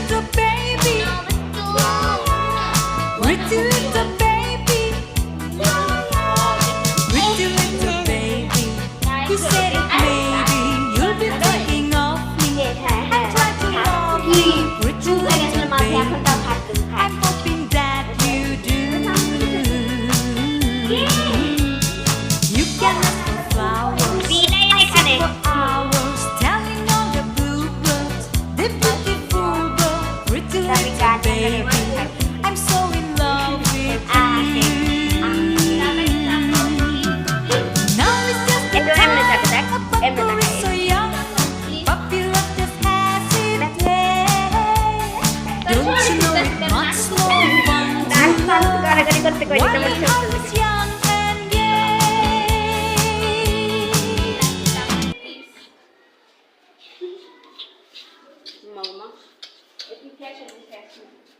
little baby, pretty little baby, pretty little baby. You said it maybe you'll be thinking of me. I try to love you, pretty little baby. I'm hoping that you do. You can ask for flowers, for hours, telling all the bluebirds, the beautiful bird, pretty little baby. I'm so in love with you. Now it's just the time, a puppy is so young, puppy love just has its day. Don't you know it's much more fun to love while your heart is young and gay. Mama, if you catch it, you catch it.